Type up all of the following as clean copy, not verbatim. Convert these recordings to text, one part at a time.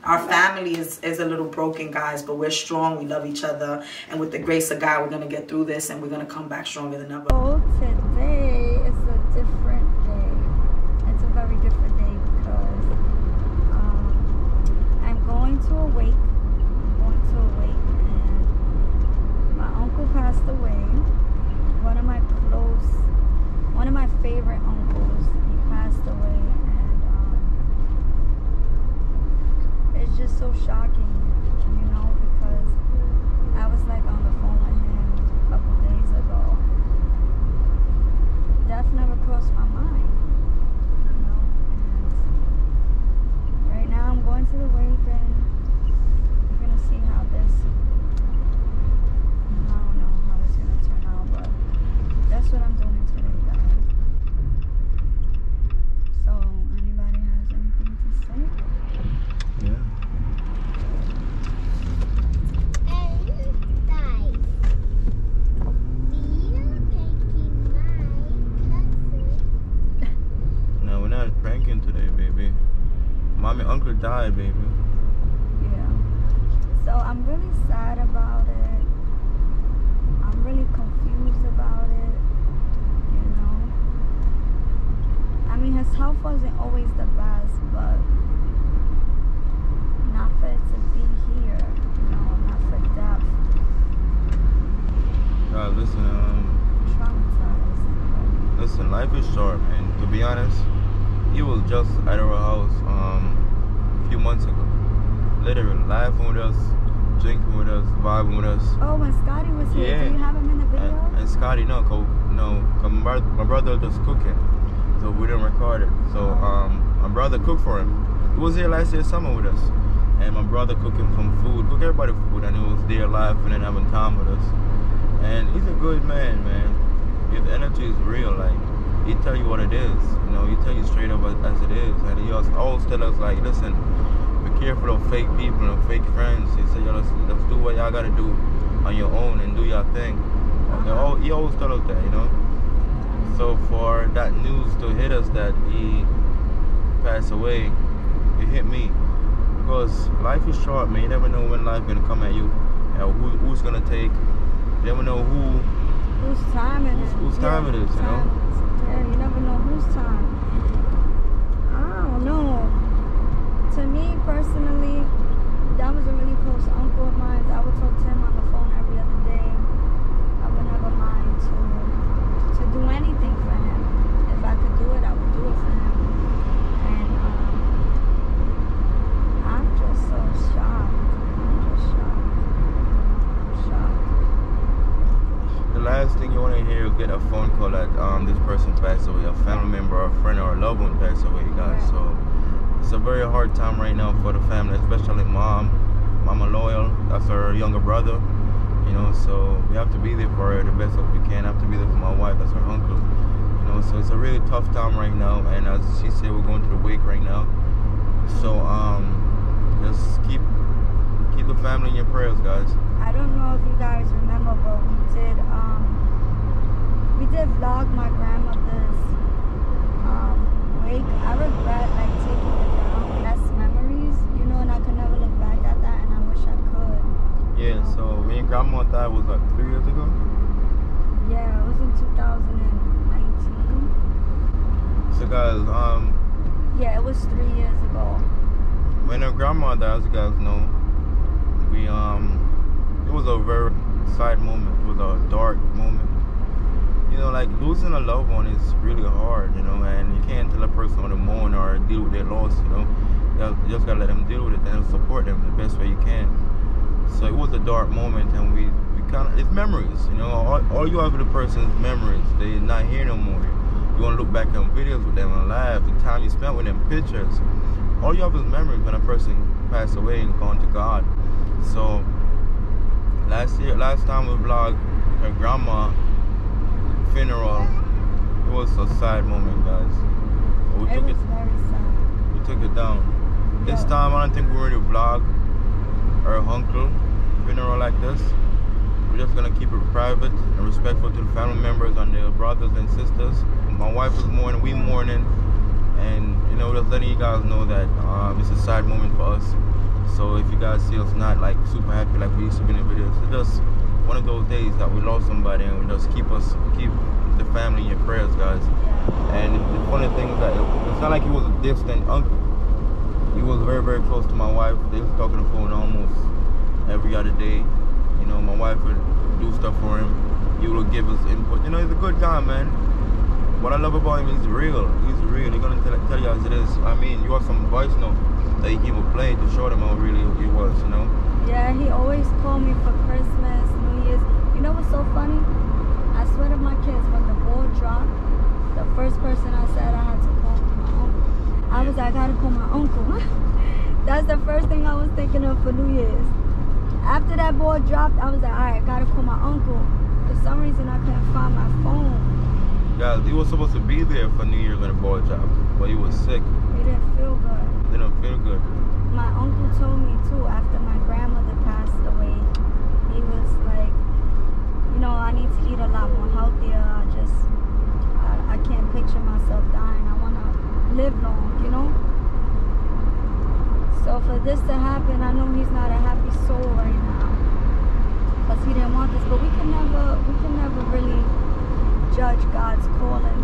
Our family is a little broken, guys, but we're strong. We love each other. And with the grace of God, we're going to get through this and we're going to come back stronger than ever. Oh, today is a different day. It's a very different day because I'm going to a wake. And my uncle passed away. One of my favorite uncles, he passed away, and it's just so shocking, you know, because I was like on the phone with him a couple days ago. Death never crossed my mind, you know, and right now I'm going to the wake and we're gonna see how this, I don't know how it's gonna turn out, but that's what I'm doing today, guys. So, anybody has anything to say? Yeah. No, we're not pranking today, baby. Mommy, uncle died, baby. Yeah. So I'm really sad about it. I'm really confused about it. You know. I mean, his health wasn't always the best, but not for it to be here. You know, not for death. God, listen, Traumatized. listen, life is short, man. To be honest, he was just at our house a few months ago. Literally, laughing with us, drinking with us, vibing with us. Oh, when Scotty was here, Yeah. do you have him in the video? And Scotty, no, my brother was just cooking, so we didn't record it. So my brother cooked for him. He was here last year summer with us, and my brother cooking some food, cook everybody food, and he was there laughing and having time with us. And he's a good man, man. His energy is real, like he tell you what it is, you know, he tell you straight up as it is, and he always tell us like, listen, be careful of fake people and fake friends. He said, yo, let's do what y'all gotta do on your own and do your thing. He always tell us that, you know. So for that news to hit us that he passed away, it hit me. Because life is short, man. You never know when life gonna come at you, and who's gonna take. You never know whose time it is. Whose time it is, you know. Yeah, you never know whose time. I don't know. To me personally, that was a really close uncle of mine. I would talk to him on the phone every other day. I would never mind to do anything for him. If I could do it, I would do it for him. And I'm just so shocked. I'm shocked. The last thing you want to hear is get a phone call that this person passed away, a family member, or a friend, or a loved one passed away, guys. Right. So it's a very hard time right now for the family, especially Mama Loyal. That's her younger brother, you know. So we have to be there for her the best as we can. I have to be there for my wife. That's her uncle, you know. So it's a really tough time right now. And as she said, we're going to the wake right now. So just keep the family in your prayers, guys. I don't know if you guys remember, but we did vlog my grandmother's wake. I regret like taking it down. That's memories, you know, and I could never look back at that, and I wish I could. Yeah, so me and grandma died was like 3 years ago? Yeah, it was in 2019. So guys, yeah, it was 3 years ago. when her grandma died, as you guys know, it was a very sad moment. It was a dark moment. You know, like losing a loved one is really hard, you know, and you can't tell a person to mourn or deal with their loss, you know. You just gotta let them deal with it and support them the best way you can. So it was a dark moment, and we kind of, it's memories, you know. All you have with the person is memories. They're not here no more. You want to look back on videos with them and laugh, the time you spent with them, pictures. All you have is memories when a person passed away and gone to God. So last time we vlogged her grandma funeral, it was a sad moment, guys. But It was very sad. we took it down. Yeah. This time I don't think we're ready to vlog her uncle funeral like this. We're just gonna keep it private and respectful to the family members and their brothers and sisters. My wife is mourning, we mourning, and you know, just letting you guys know that it's a sad moment for us. So if you guys see us not like super happy like we used to be in the videos, it's just one of those days that we lost somebody, and we just keep the family in your prayers, guys. And the funny thing is that it's not like he was a distant uncle. He was very, very close to my wife. They was talking on the phone almost every other day. You know, my wife would do stuff for him. He would give us input. You know, he's a good guy, man. What I love about him, he's real. He's real. He's gonna tell you as it is. I mean, you have some voice note that he would play to show them how really he was, you know? Yeah, he always called me for Christmas, New Year's. You know what's so funny? I swear to my kids, when the ball dropped, the first person I said I had to call my uncle. I was like, I gotta call my uncle. That's the first thing I was thinking of for New Year's. After that ball dropped, I was like, alright, I gotta call my uncle. For some reason, I couldn't find my phone. Yeah, he was supposed to be there for New Year's when the ball dropped, but he was sick. He didn't feel good. Didn't feel good. My uncle told me too, after my grandmother passed away, he was like, you know, I need to eat a lot more healthier. I can't picture myself dying. I want to live long, you know? So for this to happen, I know he's not a happy soul right now, because he didn't want this. But we can never really judge God's calling.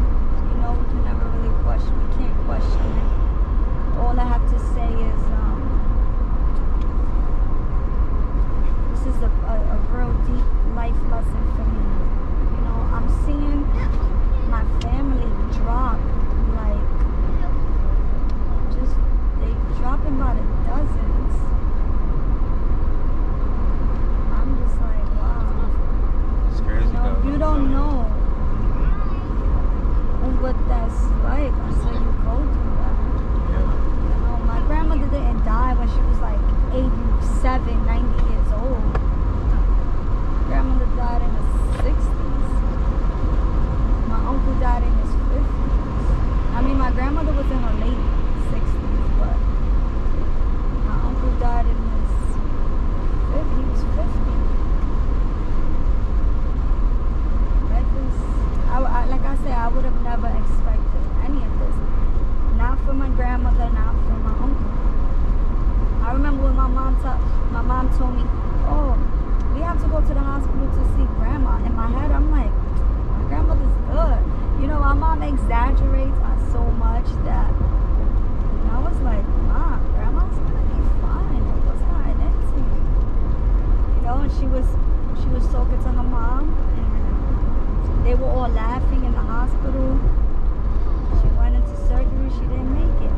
You know, we can never really question. We can't question it. All I have to say is, this is a real deep life lesson for me. You know, I'm seeing my family drop, like, just, they dropping by the dozens. I'm just like, wow. It's crazy, you know, you don't know what that's like until you go through that. You know, my grandmother didn't die when she was like 87, 90 years old. Grandmother died in the 60s. My uncle died in his 50s. I mean, my grandmother was in her late 60s, but my uncle died in his 50s. He was 50. Like I said, I would have never expected any of this. Not for my grandmother, not for my uncle. I remember when my mom told me, oh, we have to go to the hospital to see grandma. In my head, I'm like, my grandmother's good. You know, my mom exaggerates so much that, and I was like, Mom, grandma's gonna be fine. Like, what's going into you? You know, and she was talking to her mom, and they were all laughing in the hospital. She went into surgery, she didn't make it.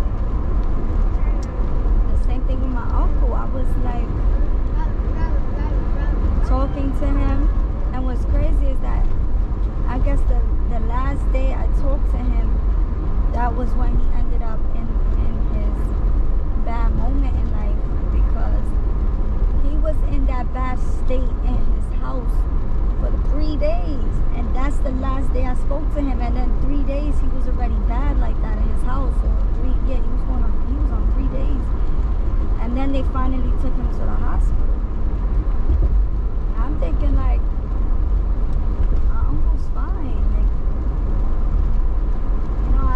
The same thing with my uncle. I was like talking to him, and what's crazy is that I guess the last day I talked to him, that was when he ended up in his bad moment in life, because he was in that bad state in his house for 3 days, and that's the last day I spoke to him. And then 3 days he was already bad like that in his house. Or he was on 3 days, and then they finally took him to the hospital. I'm thinking like, my uncle's fine. Like, you know,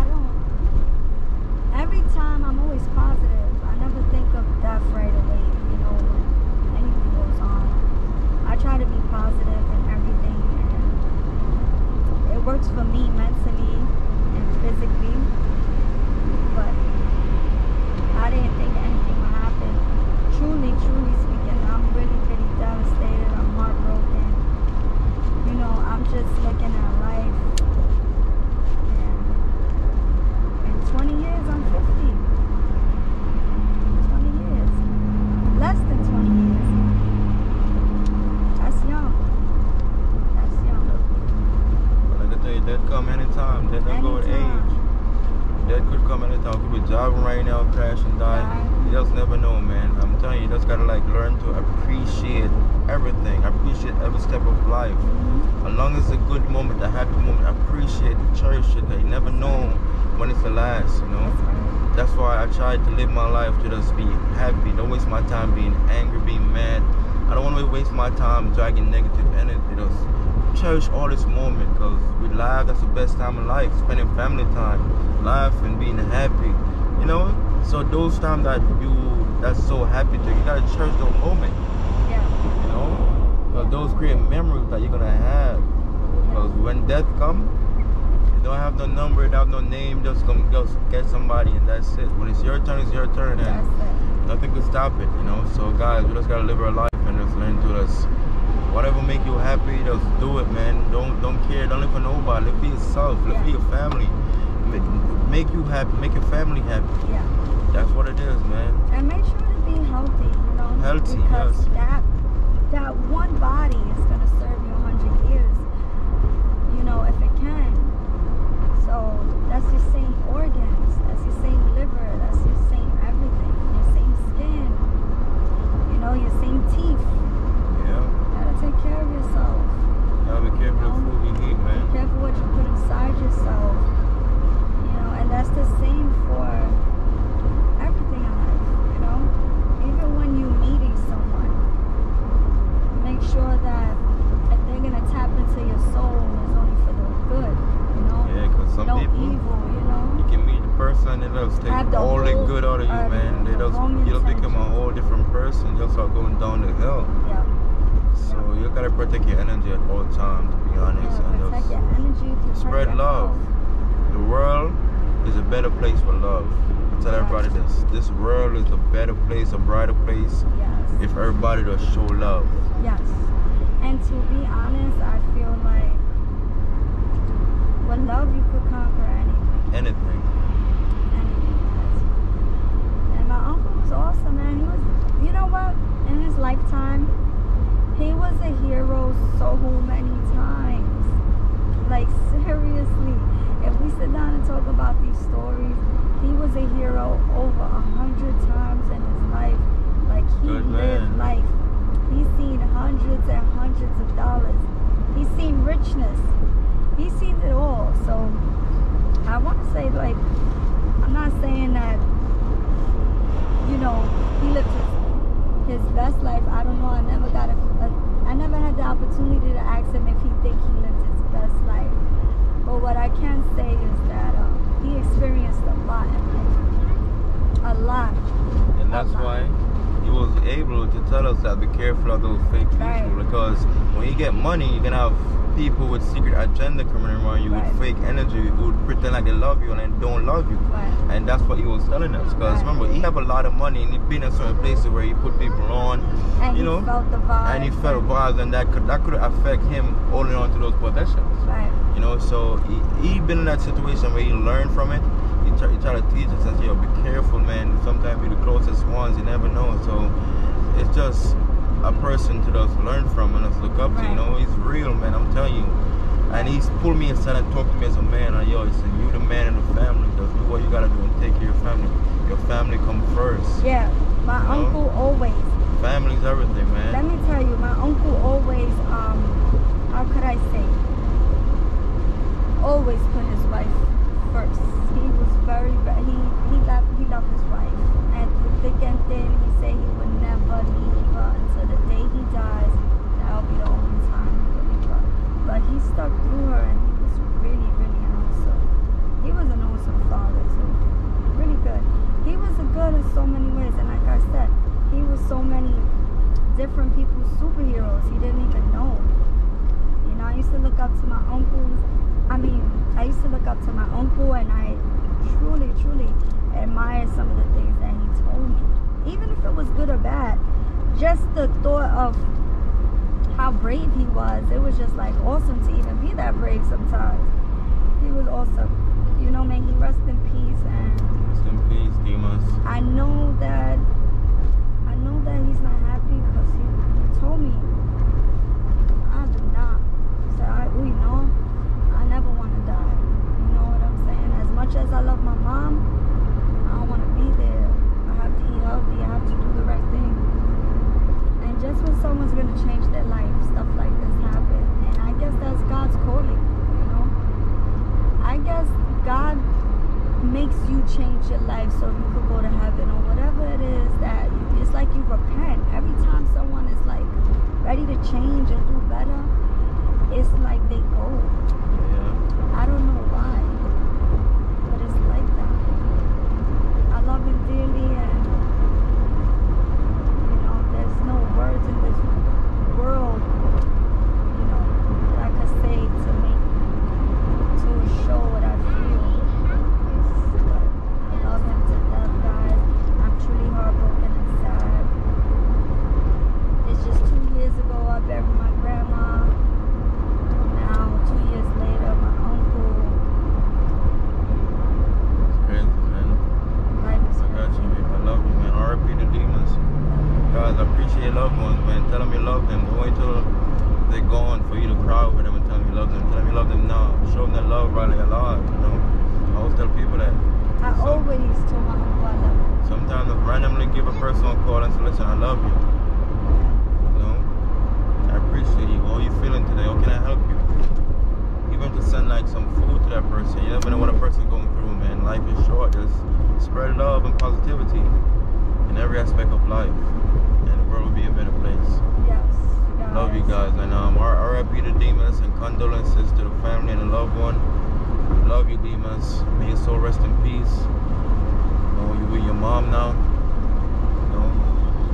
every time I'm always positive. I never think of death right away, you know, when anything goes on. I try to be positive in everything, and it works for me mentally and physically, but I didn't think anything would happen. Truly speaking, I'm really devastated. I'm heartbroken. You know, I'm just looking at life, and in 20 years I'm 50. 20 years. Less than 20 years. That's young. That's young. But like I tell you, death come anytime. Death don't go with age. Death could come anytime. Could be driving right now, crash and die. You just never know, man. I'm telling you, you just gotta like learn to appreciate everything. Appreciate every step of life. As long as it's a good moment, a happy moment, appreciate it, cherish it. You never know when it's the last, you know. That's why I try to live my life to just be happy. Don't waste my time being angry, being mad. I don't want to waste my time dragging negative energy. Just cherish all this moment, because with life, that's the best time in life. Spending family time, life, and being happy, you know. So those times that you that's so happy to you. You gotta cherish those moments. Yeah. You know, because those create memories that you're gonna have. Because when death comes, you don't have no number, you don't have no name. Just get somebody, and that's it. When it's your turn, it's your turn, and That's it. nothing could stop it. You know. So guys, we just gotta live our life and just learn to just whatever make you happy, just do it, man. Don't care. Don't live for nobody. Live for yourself. Live for your family. Make you happy. Make your family happy. Yeah. That's what it is, man. And make sure to be healthy, you know. Healthy, because yes. that one body is gonna serve you 100 years, you know, if it can. So that's your same organs, that's your same liver, that's your same everything, your same skin, you know, your same teeth. Yeah. You gotta take care of yourself. Gotta be careful of the food you eat, man. Be careful what you put inside yourself. You know, and that's the same for everything in life, you know. Even when you're meeting someone, make sure that if they're gonna tap into your soul, it's only for the good, you know. Yeah, because some no people, evil, you know. you can meet the person and they'll take all the good out of you, man. They just, you'll become a whole different person. You'll start going down the hill. Yeah. So you gotta protect your energy at all times, to be honest. Yeah, And protect just your energy, protect spread your love. health. The world is a better place for love. I tell everybody this. This world is a better place, a brighter place, Yes. if everybody does show love. Yes. And to be honest, I feel like with love you could conquer anything. Anything. Anything, guys. And my uncle was awesome, man. He was, you know what? In his lifetime, he was a hero so many times. Like, seriously. If we sit down and talk about these stories, he was a hero over 100 times in his life. Like, he lived life. He's seen hundreds and hundreds of dollars. He's seen richness. He's seen it all. So I want to say, like, I'm not saying that, you know, he lived his best life. I don't know. I never had the opportunity to ask him if he think he lived his best life. But what I can say is that he experienced a lot in life. A lot. And that's why he was able to tell us that be careful of those fake people, because when you get money, you can have people with secret agenda coming around you with fake energy who would pretend like they love you and then don't love you. And that's what he was telling us, because remember, he have a lot of money and he been in certain places where he put people on, and you know, felt the vibes, and he felt vibes, and that could affect him holding on to those possessions. You know, so he been in that situation where he learned from it. He try to teach us and say, yo, be careful, man. Sometimes we're the closest ones, you never know. So it's just a person to just learn from and just look up to. You know, he's real, man, I'm telling you. And he's pulled me aside and talked to me as a man. And yo, he said, you the man in the family. Just do what you gotta do and take care of your family. Your family come first. Yeah, my uncle always. Family's everything, man. Let me tell you, my uncle always, how could I say? Always put his wife first. He was very, he loved his wife. And through thick and thin, he said he would never leave her until the day he dies. That'll be the only time he would leave her. But he stuck through her, and he was really, really awesome. He was an awesome father too. Really good. He was good in so many ways, and like I said, he was so many different people's superheroes he didn't even know. You know, I used to look up to my uncles. I used to look up to my uncle, and I truly, truly admire some of the things that he told me. Even if it was good or bad, just the thought of how brave he was, it was just like awesome to even be that brave sometimes. He was awesome. You know, may he rest in peace. And rest in peace, Dimas. I know that he's not happy, because he told me, I do not. He said, I never want to die. You know what I'm saying? As much as I love my mom, I don't want to be there. I have to eat healthy. I have to do the right thing. And just when someone's going to change their life, stuff like this happen. And I guess that's God's calling, you know? I guess God makes you change your life so you could go to heaven, or whatever it is that it's like you repent. Every time someone is like ready to change and do better, it's like they go. I don't know why, but it's like that. I love him dearly, and guys. I appreciate your loved ones, man. Tell them you love them. Don't wait till they're gone for you to cry over them and tell them you love them. Tell them you love them now. Show them that love while they're alive, you know? I always tell people that. I always told my uncle I love him. Sometimes I randomly give a person a call and say, listen, I love you. You know? I appreciate you. How are you feeling today? How can I help you? Even to send like some food to that person. You never know what a person's going through, man. Life is short. Just spread love and positivity in every aspect of life, and the world will be a better place. Yes, guys. Love you guys, and RIP to Demas, and condolences to the family and the loved one. Love you, Demas. May your soul rest in peace. You know, you with your mom now. You know,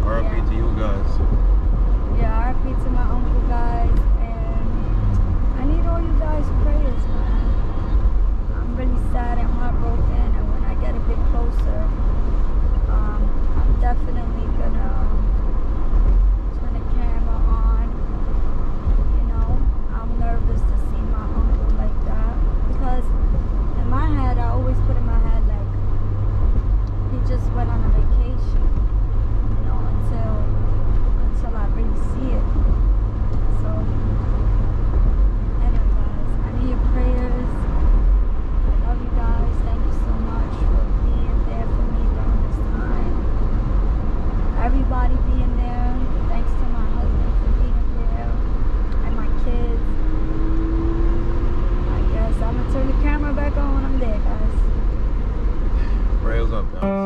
RIP to you guys. Yeah, RIP to my uncle, guys, and I need all you guys' prayers, man. I'm really sad and heartbroken, and when I get a bit closer, I'm definitely gonna turn the camera on. You know, I'm nervous to see my uncle like that, because in my head, I always put in my head like he just went on a vacation, you know, until I really see it. So anyway, guys, I need your prayers. I love you guys. Thank you so much for being there for me during this time. Everybody being there. Thanks to my husband for being there, and my kids. I guess I'm gonna turn the camera back on when I'm there, guys. Prayers up, guys.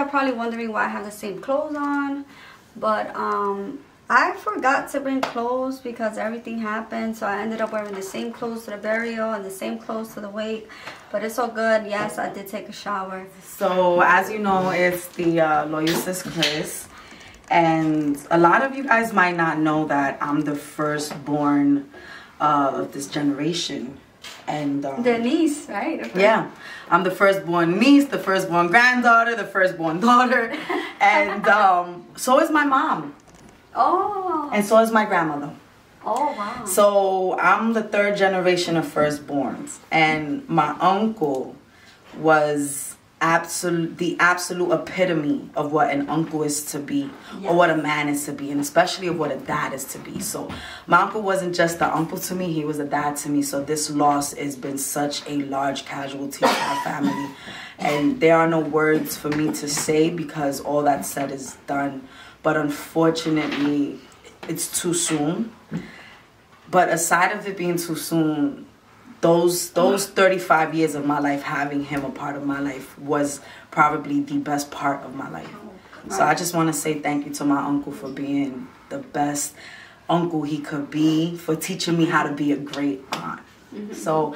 Probably wondering why I have the same clothes on, but I forgot to bring clothes because everything happened, so I ended up wearing the same clothes to the burial and the same clothes to the wake, but it's all good. Yes, I did take a shower. So as you know, it's the Loyal Sis Chris, and a lot of you guys might not know that I'm the firstborn of this generation. And the niece, right? Okay. Yeah, I'm the firstborn niece, the firstborn granddaughter, the firstborn daughter, and so is my mom. Oh. And so is my grandmother. Oh, wow. So I'm the third generation of firstborns, and my uncle was the absolute epitome of what an uncle is to be, yes, or what a man is to be, and especially of what a dad is to be. So my uncle wasn't just an uncle to me, he was a dad to me. So this loss has been such a large casualty for our family, and there are no words for me to say because all that said is done. But unfortunately, it's too soon. But aside of it being too soon, those 35 years of my life, having him a part of my life, was probably the best part of my life. So I just want to say thank you to my uncle for being the best uncle he could be, for teaching me how to be a great aunt. So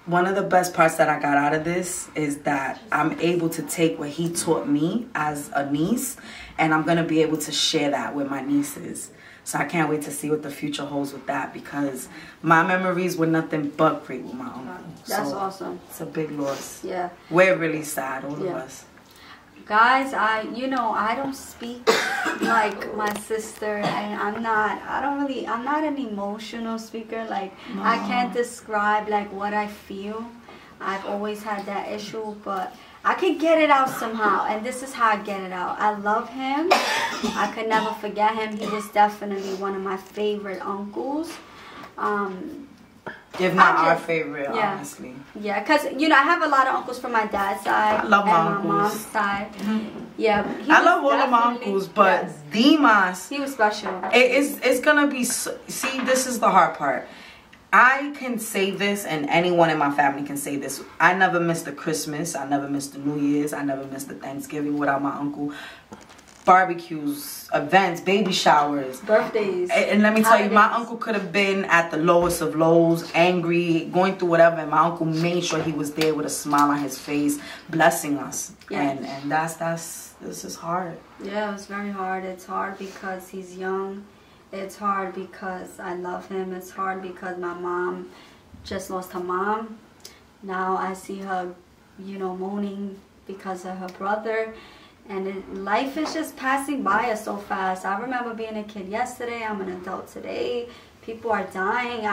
one of the best parts that I got out of this is that I'm able to take what he taught me as a niece, and I'm going to be able to share that with my nieces. So I can't wait to see what the future holds with that, because my memories were nothing but great with my uncle. That's so awesome. It's a big loss. Yeah. We're really sad, all of us. Guys, I don't speak like my sister, and I'm not an emotional speaker. Like, No. I can't describe like what I feel. I've always had that issue, but I can get it out somehow, and this is how I get it out. I love him. I could never forget him. He was definitely one of my favorite uncles. If not our favorite, honestly. Yeah, because, I have a lot of uncles from my dad's side. I love my and uncles. my mom's side. Yeah. I love all of my uncles, but yes, Dimas, he was special. it's going to be, see, this is the hard part. I can say this, and anyone in my family can say this. I never missed a Christmas. I never missed a New Year's. I never missed a Thanksgiving without my uncle. Barbecues, events, baby showers, Birthdays. And let me tell you, my holidays. uncle could have been at the lowest of lows, angry, going through whatever, and my uncle made sure he was there with a smile on his face, blessing us. Yeah. And this is hard. Yeah, it was very hard. It's hard because he's young. It's hard because I love him. It's hard because my mom just lost her mom. Now I see her, moaning because of her brother. And life is just passing by us so fast. I remember being a kid yesterday. I'm an adult today. People are dying.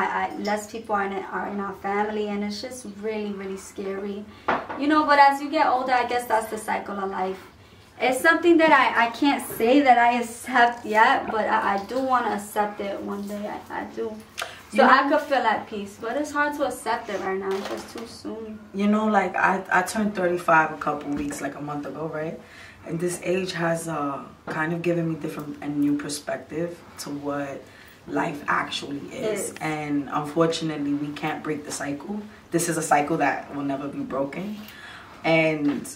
Less people are in our family. And it's just really, really scary. But as you get older, I guess that's the cycle of life. It's something that I can't say that I accept yet, but I do want to accept it one day. I do. So I could feel at peace. But it's hard to accept it right now. It's just too soon. Like I turned 35 a couple weeks, like a month ago, right? And this age has kind of given me different and new perspective to what life actually is. And unfortunately, we can't break the cycle. This is a cycle that will never be broken. And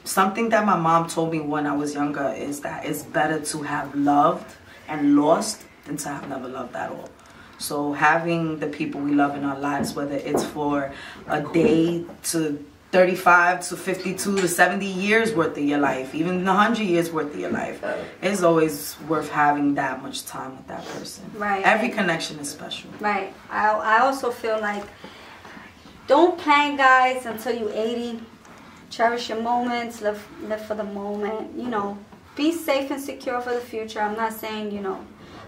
something that my mom told me when I was younger is that it's better to have loved and lost than to have never loved at all. So having the people we love in our lives, whether it's for a day to 35 to 52 to 70 years worth of your life, even 100 years worth of your life, it's always worth having that much time with that person. Right. Every connection is special. Right. I also feel like, don't plan, guys, until you're 80. Cherish your moments. Live for the moment. Be safe and secure for the future. I'm not saying,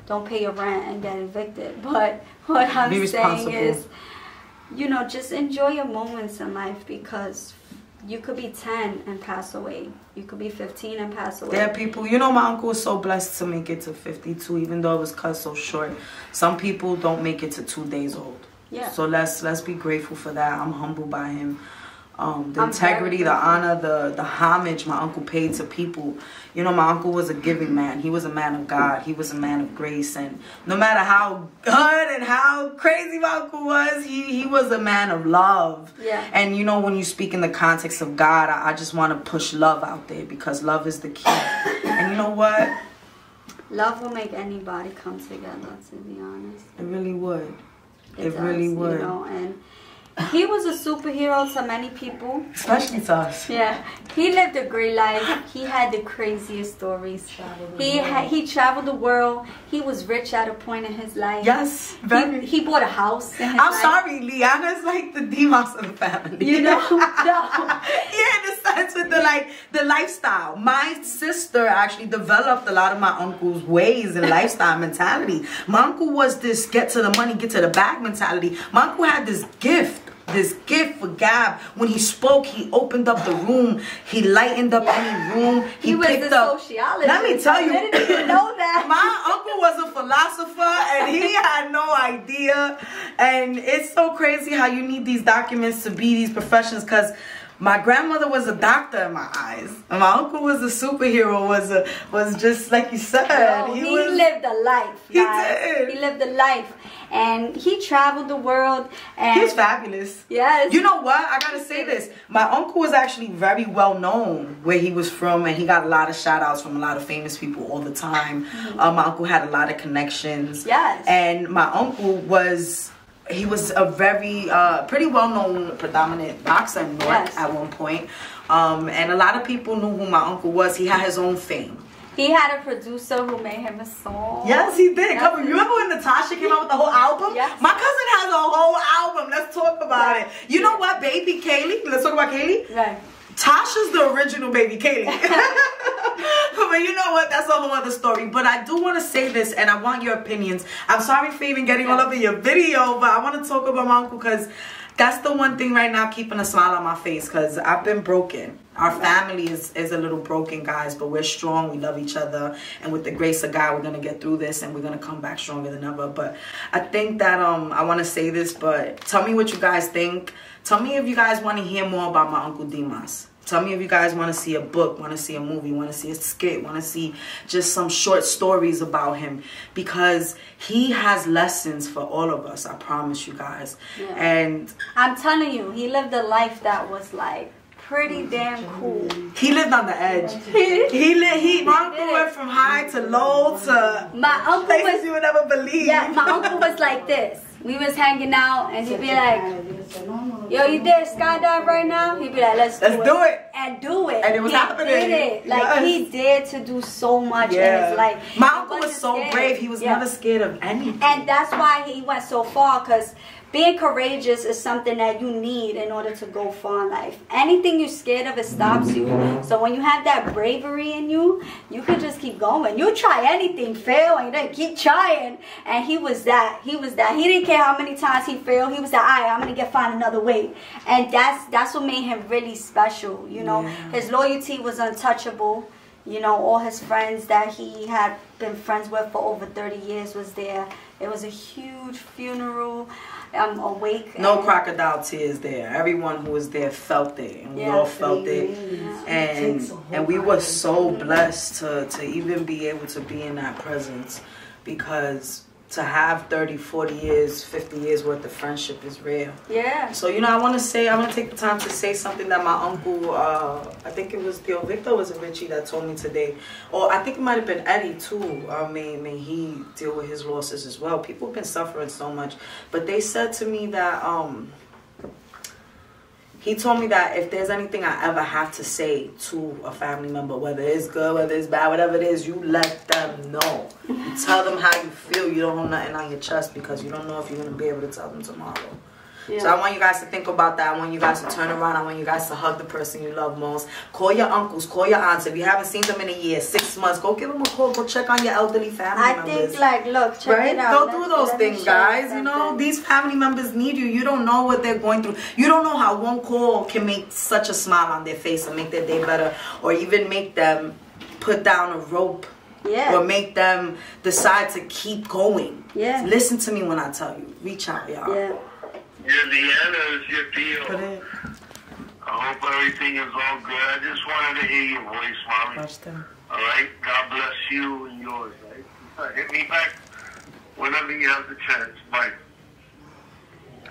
don't pay your rent and get evicted. But what I'm saying is, just enjoy your moments in life, because you could be 10 and pass away. You could be 15 and pass away. There are people, my uncle was so blessed to make it to 52, even though it was cut so short. Some people don't make it to 2 days old. Yeah. So let's be grateful for that. I'm humbled by him. The integrity, the honor, the homage my uncle paid to people. My uncle was a giving man. He was a man of God. He was a man of grace. And no matter how good and how crazy my uncle was, he was a man of love. Yeah. And when you speak in the context of God, I just want to push love out there, because love is the key. And you know what? Love will make anybody come together, to be honest. It really would. It does, really would. And he was a superhero to many people. Especially to us. Yeah. He lived a great life. He had the craziest stories. He traveled the world. He was rich at a point in his life. Yes. Very. He bought a house in his I'm life. sorry, Liana is like the Dimas of the family. No. Yeah, in the sense with the lifestyle. My sister actually developed a lot of my uncle's ways and lifestyle mentality. My uncle was this get to the money, get to the bag mentality. My uncle had this gift for gab. When he spoke, he opened up the room. He lightened up any room. He was picked a up. sociologist. Let me tell you, I didn't even know that. My uncle was a philosopher, and he had no idea. And it's so crazy how you need these documents to be these professions, because my grandmother was a doctor in my eyes. And my uncle was a superhero, was just like you said. He lived a life, guys. He did. He lived a life. And he traveled the world. And he's fabulous. Yes. You know what? I gotta say this. My uncle was actually very well known where he was from, and he got a lot of shout outs from a lot of famous people all the time. My uncle had a lot of connections. Yes. And my uncle was a very pretty well known predominant boxer in New York at one point. And a lot of people knew who my uncle was. He had his own fame. He had a producer who made him a song. Yes, he did. Yes. Remember when Natasha came out with the whole album? Yes. My cousin has a whole album. Let's talk about it. You know what, baby? Kaylee? Let's talk about Kaylee. Right. Tasha's the original baby Kaylee. But you know what? That's a whole other story. But I do want to say this, and I want your opinions. I'm sorry for even getting all over your video, but I want to talk about my uncle because that's the one thing right now keeping a smile on my face, because I've been broken. Our family is a little broken, guys, but we're strong. We love each other. And with the grace of God, we're going to get through this and we're going to come back stronger than ever. But I think that I want to say this, but tell me what you guys think. Tell me if you guys want to hear more about my Uncle Dimas. Tell me if you guys want to see a book, want to see a movie, want to see a skit, want to see just some short stories about him. Because he has lessons for all of us, I promise you guys. Yeah. And I'm telling you, he lived a life that was like pretty damn cool. He lived on the edge. My uncle went from high to low to my uncle places you would never believe. Yeah, my uncle was like this. We was hanging out and he'd be like, yo, you dare skydive right now? He'd be like, let's do it. And do it. And it was happening. He did it. Like, he dared to do so much in his life. My uncle was so brave. He was never scared of anything. And that's why he went so far, because being courageous is something that you need in order to go far in life. Anything you're scared of, it stops you. So when you have that bravery in you, you can just keep going. You try anything, fail, and then keep trying. And he was that. He was that. He didn't care how many times he failed. He was that, all right, I'm going to find another way. And that's what made him really special, you know. Yeah. His loyalty was untouchable. You know, all his friends that he had been friends with for over 30 years was there. It was a huge funeral. Awake. No crocodile tears there. Everyone who was there felt it, and we all felt it. And we were so blessed to even be able to be in that presence, because to have 30, 40 years, 50 years worth of friendship is rare. Yeah. So, you know, I want to take the time to say something that my uncle, I think it was Victor was a Richie that told me today. Or I think it might have been Eddie too. May he deal with his losses as well. People have been suffering so much. But they said to me that, he told me that if there's anything I ever have to say to a family member, whether it's good, whether it's bad, whatever it is, you let them know. You tell them how you feel. You don't hold nothing on your chest, because you don't know if you're going to be able to tell them tomorrow. Yeah. So I want you guys to think about that. I want you guys to turn around. I want you guys to hug the person you love most. Call your uncles. Call your aunts. If you haven't seen them in a year, 6 months, go give them a call. Go check on your elderly family members. I think, like, look, check it out. Go do those things, guys. You know, these family members need you. You don't know what they're going through. You don't know how one call can make such a smile on their face and make their day better, or even make them put down a rope. Yeah. Or make them decide to keep going. Yeah. Listen to me when I tell you. Reach out, y'all. Yeah. Yeah, LIANA is your deal. I hope everything is all good. I just wanted to hear your voice, Mommy. All right? God bless you and yours, right? Hit me back whenever you have the chance. Bye.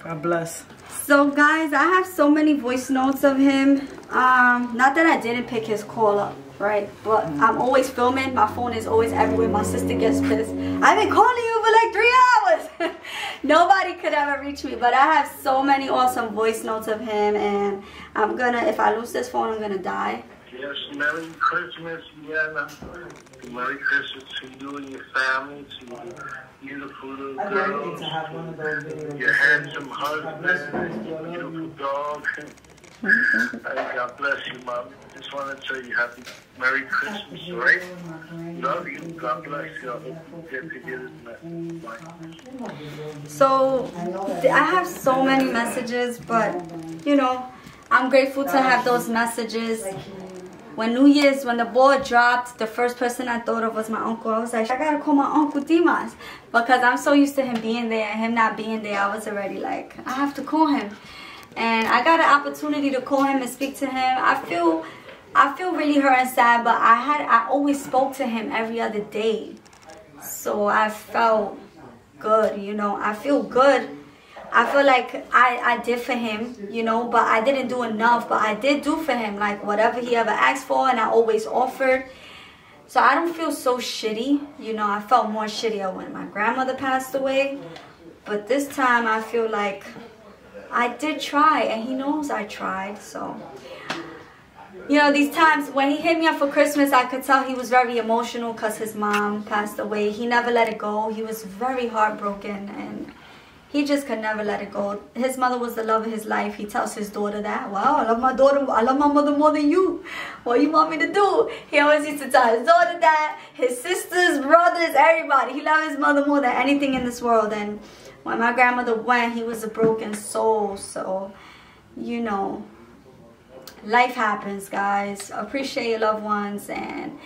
God bless. So, guys, I have so many voice notes of him. Not that I didn't pick his call up, right? But I'm always filming. My phone is always everywhere. My sister gets pissed. I've been calling you for like 3 hours. Nobody could ever reach me. But I have so many awesome voice notes of him. And I'm going to, if I lose this phone, I'm going to die. Yes, Merry Christmas, LIANA. Merry Christmas to you and your family, to your beautiful little girls, your handsome husband, your beautiful dog. God bless you, Mom. Just want to tell you happy Merry Christmas, all right? Love you. God bless you. I hope you get to get it. Bye. So, I have so many messages, but, you know, I'm grateful to have those messages. When New Year's, when the ball dropped, the first person I thought of was my uncle. I was like, I gotta call my Uncle Dimas, because I'm so used to him being there and him not being there. I was already like, I have to call him. And I got an opportunity to call him and speak to him. I feel really hurt and sad, but I always spoke to him every other day. So I felt good, you know. I feel good. I feel like I did for him, you know, but I didn't do enough. But I did do for him, like, whatever he ever asked for, and I always offered. So I don't feel so shitty, you know. I felt more shittier when my grandmother passed away. But this time I feel like I did try, and he knows I tried. So, you know, these times when he hit me up for Christmas, I could tell he was very emotional because his mom passed away. He never let it go. He was very heartbroken, and he just could never let it go. His mother was the love of his life. He tells his daughter that, wow, I love my daughter, I love my mother more than you. What you want me to do? He always used to tell his daughter that, his sisters, brothers, everybody. He loved his mother more than anything in this world. And when my grandmother went, he was a broken soul. So, you know, life happens, guys. Appreciate your loved ones, and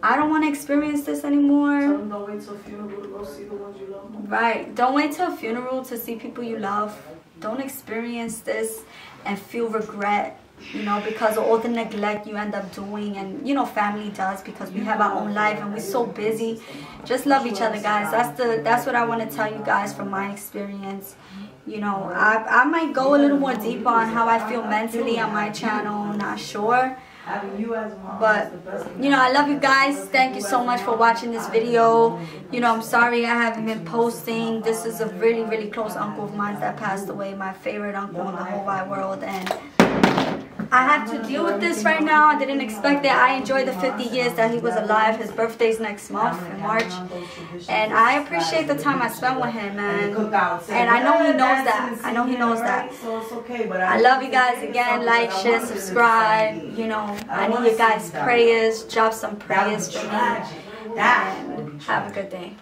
I don't want to experience this anymore. Tell them don't wait till a funeral to go see the ones you love. Right. Don't wait till a funeral to see people you love. Don't experience this and feel regret, you know, because of all the neglect you end up doing. And, you know, family does, because we have our own life and we're so busy. Just love each other, guys. That's what I want to tell you guys from my experience. You know, I might go a little more deeper on how I feel mentally on my channel. Not sure. But, you know, I love you guys. Thank you so much for watching this video. You know, I'm sorry I haven't been posting. This is a really, really close uncle of mine that passed away. My favorite uncle in the whole wide world. And I have to deal with this right now. I didn't expect it. I enjoyed the 50 years that he was alive. His birthday's next month in March. And I appreciate the time I spent with him, man. And I know he knows that. I know he knows that. I love you guys again. Like, share, subscribe. You know, I need your guys' prayers. Drop some prayers for me. And have a good day.